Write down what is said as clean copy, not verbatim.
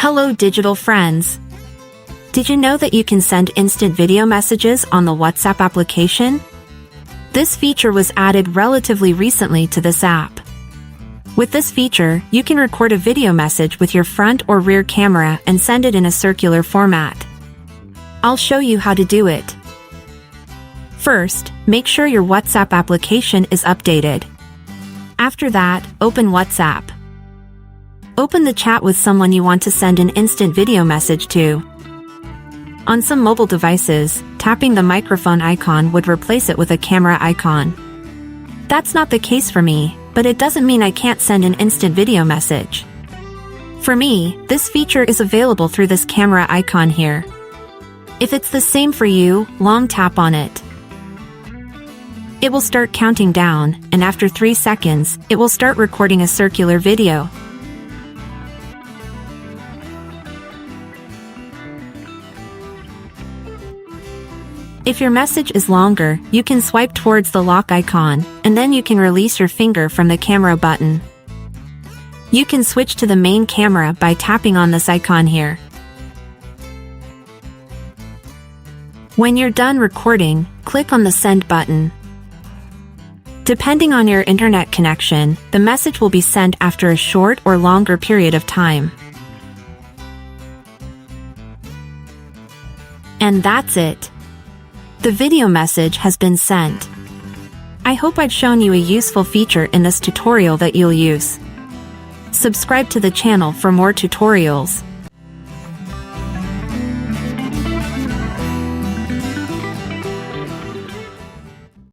Hello digital friends! Did you know that you can send instant video messages on the WhatsApp application? This feature was added relatively recently to this app. With this feature, you can record a video message with your front or rear camera and send it in a circular format. I'll show you how to do it. First, make sure your WhatsApp application is updated. After that, open WhatsApp. Open the chat with someone you want to send an instant video message to. On some mobile devices, tapping the microphone icon would replace it with a camera icon. That's not the case for me, but it doesn't mean I can't send an instant video message. For me, this feature is available through this camera icon here. If it's the same for you, long tap on it. It will start counting down, and after 3 seconds, it will start recording a circular video. If your message is longer, you can swipe towards the lock icon, and then you can release your finger from the camera button. You can switch to the main camera by tapping on this icon here. When you're done recording, click on the send button. Depending on your internet connection, the message will be sent after a short or longer period of time. And that's it. The video message has been sent. I hope I've shown you a useful feature in this tutorial that you'll use. Subscribe to the channel for more tutorials.